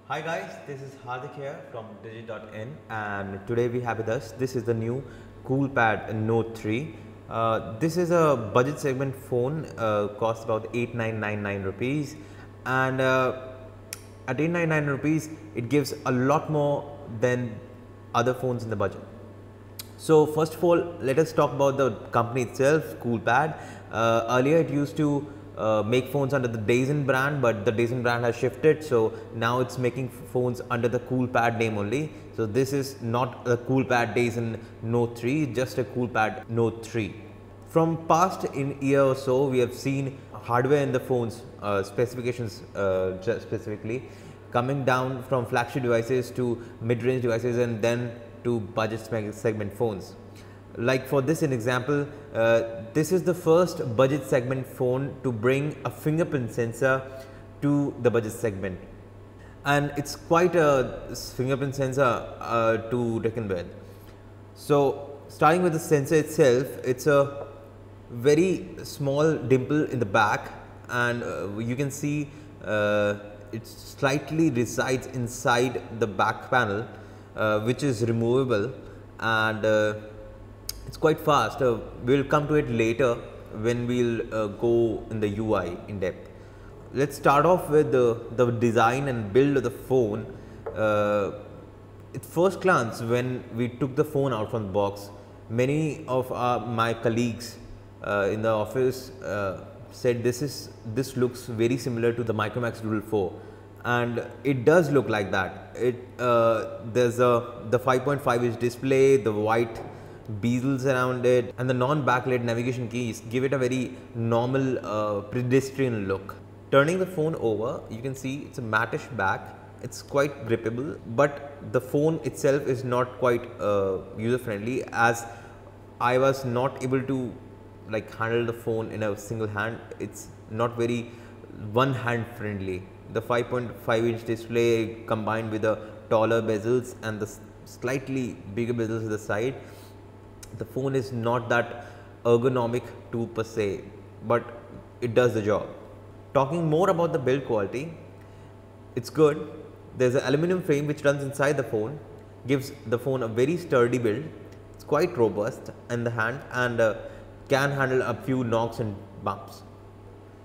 Hi guys, this is Hardik here from Digit.in, and today we have with us, this is the new Coolpad Note 3. This is a budget segment phone, costs about 8999 rupees, and at 8999 rupees it gives a lot more than other phones in the budget. So first of all, let us talk about the company itself, Coolpad. Earlier it used to make phones under the Dyson brand, but the Dyson brand has shifted, so now it's making phones under the Coolpad name only. So this is not a Coolpad Dyson Note 3, just a Coolpad Note 3. From past in year or so, we have seen hardware in the phones, specifications specifically, coming down from flagship devices to mid-range devices and then to budget segment phones. Like for this, an example, this is the first budget segment phone to bring a fingerprint sensor to the budget segment, and it's quite a fingerprint sensor to reckon with. So starting with the sensor itself, it's a very small dimple in the back, and you can see it slightly resides inside the back panel, which is removable, and it's quite fast. We'll come to it later when we'll go in the UI in depth. Let's start off with the design and build of the phone. At first glance, when we took the phone out from the box, many of my colleagues in the office said this looks very similar to the Micromax Doodle 4, and it does look like that. There's the 5.5-inch display, the white bezels around it, and the non-backlit navigation keys give it a very normal pedestrian look. Turning the phone over, you can see it's a mattish back. It's quite grippable, but the phone itself is not quite user friendly, as I was not able to handle the phone in a single hand. It's not very one hand friendly. The 5.5-inch display combined with the taller bezels and the slightly bigger bezels at the side, the phone is not that ergonomic to per se, but it does the job. Talking more about the build quality, it's good. There's an aluminum frame which runs inside the phone, gives the phone a very sturdy build. It's quite robust in the hand and can handle a few knocks and bumps.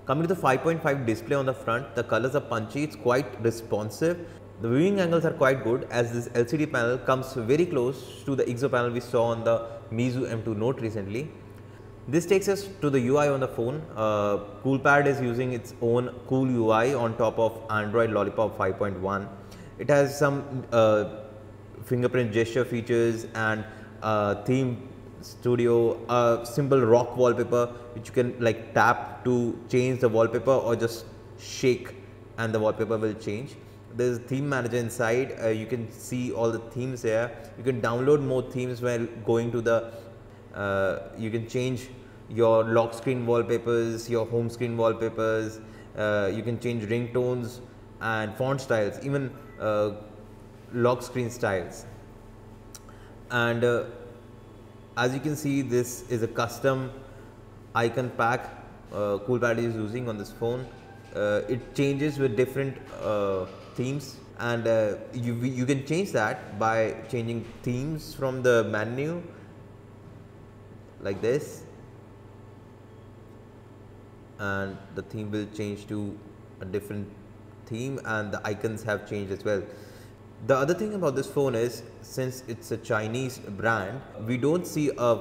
Coming to the 5.5 display on the front, the colors are punchy, it's quite responsive. The viewing angles are quite good, as this LCD panel comes very close to the IGZO panel we saw on the Meizu M2 Note recently. This takes us to the UI on the phone. Coolpad is using its own cool UI on top of Android Lollipop 5.1. It has some fingerprint gesture features and theme studio, a simple rock wallpaper which you can tap to change the wallpaper, or just shake and the wallpaper will change. There's a theme manager inside. You can see all the themes there. You can download more themes while going to the you can change your lock screen wallpapers, your home screen wallpapers. You can change ringtones and font styles, even lock screen styles. And as you can see, this is a custom icon pack Coolpad is using on this phone. It changes with different themes, and you can change that by changing themes from the menu like this, and the theme will change to a different theme, and the icons have changed as well. The other thing about this phone is, since it's a Chinese brand, we don't see a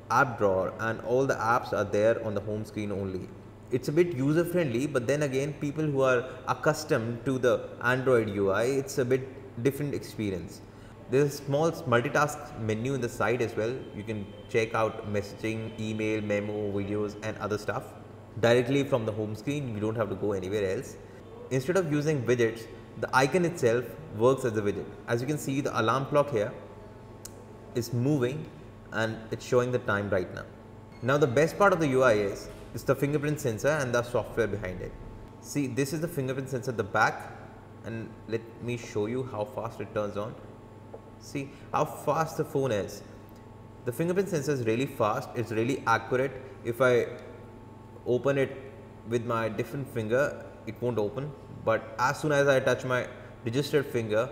app drawer, and all the apps are there on the home screen only. It's a bit user friendly, but then again, people who are accustomed to the Android UI, it's a bit different experience. There's a small multitask menu in the side as well. You can check out messaging, email, memo, videos and other stuff directly from the home screen. You don't have to go anywhere else. Instead of using widgets, the icon itself works as a widget. As you can see, the alarm clock here is moving and it's showing the time right now. Now the best part of the UI is the fingerprint sensor and the software behind it. See, this is the fingerprint sensor at the back, and let me show you how fast it turns on. See how fast the phone is. The fingerprint sensor is really fast, it's really accurate. If I open it with my different finger, it won't open, but as soon as I touch my registered finger,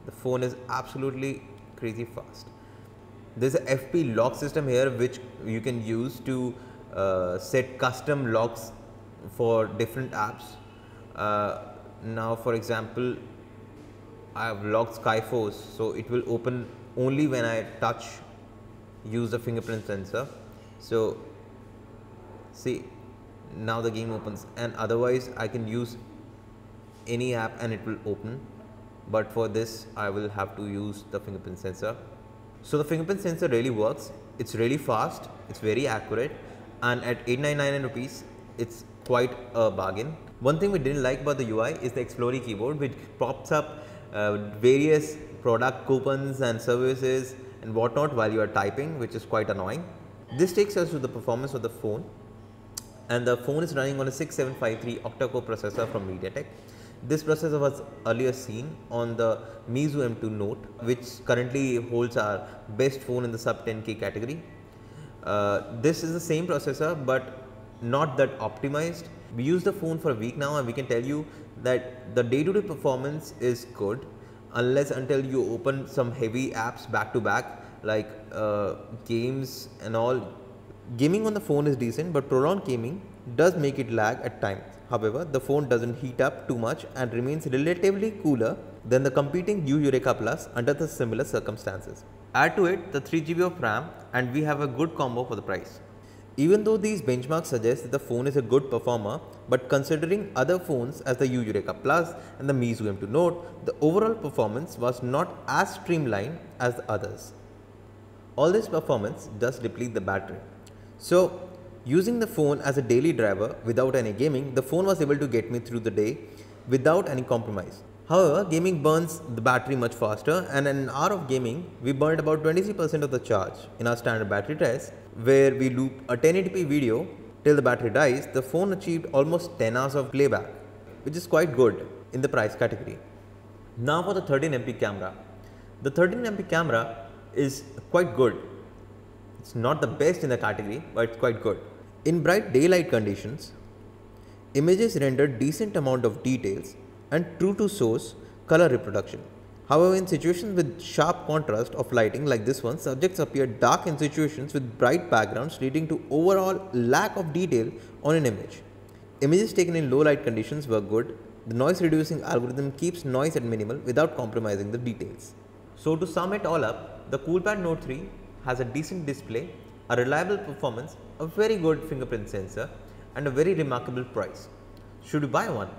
the phone is absolutely crazy fast. There's a FP lock system here which you can use to set custom locks for different apps. Now for example, I have locked Skyforce, so it will open only when I use the fingerprint sensor. So see, now the game opens, and otherwise I can use any app and it will open, but for this I will have to use the fingerprint sensor. So the fingerprint sensor really works. It's really fast, it's very accurate, and at 899 rupees it's quite a bargain. One thing we didn't like about the UI is the Explorer keyboard, which pops up various product coupons and services and whatnot while you are typing, which is quite annoying. This takes us to the performance of the phone, and the phone is running on a 6753 octa-core processor from MediaTek. This processor was earlier seen on the Meizu M2 Note, which currently holds our best phone in the sub 10K category. This is the same processor but not that optimized. We use the phone for a week now and we can tell you that the day-to-day performance is good, unless until you open some heavy apps back to back like games and all. Gaming on the phone is decent, but prolonged gaming does make it lag at times. However, the phone doesn't heat up too much and remains relatively cooler than the competing Eureka Plus under the similar circumstances. Add to it the 3GB of RAM and we have a good combo for the price. Even though these benchmarks suggest that the phone is a good performer, but considering other phones as the Eureka Plus and the Meizu M2 Note, the overall performance was not as streamlined as the others. All this performance does deplete the battery. So, using the phone as a daily driver without any gaming, the phone was able to get me through the day without any compromise. However, gaming burns the battery much faster, and in an hour of gaming, we burned about 23% of the charge. In our standard battery test, where we loop a 1080p video till the battery dies, the phone achieved almost 10 hours of playback, which is quite good in the price category. Now for the 13MP camera. The 13MP camera is quite good. It's not the best in the category, but it's quite good. In bright daylight conditions, images render decent amount of details and true to source color reproduction. However, in situations with sharp contrast of lighting like this one, subjects appear dark in situations with bright backgrounds, leading to overall lack of detail on an image. Images taken in low light conditions were good. The noise reducing algorithm keeps noise at minimal without compromising the details. So to sum it all up, the Coolpad Note 3 has a decent display, a reliable performance, a very good fingerprint sensor, and a very remarkable price. Should you buy one?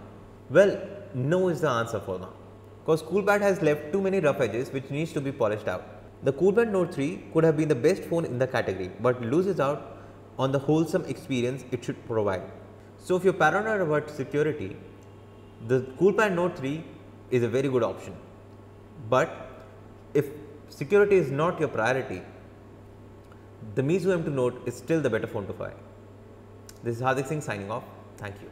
Well, no is the answer for now, because Coolpad has left too many rough edges which needs to be polished out. The Coolpad Note 3 could have been the best phone in the category, but loses out on the wholesome experience it should provide. So if you're paranoid about security, the Coolpad Note 3 is a very good option. But if security is not your priority, the Meizu M2 Note is still the better phone to buy. This is Hardik Singh signing off. Thank you.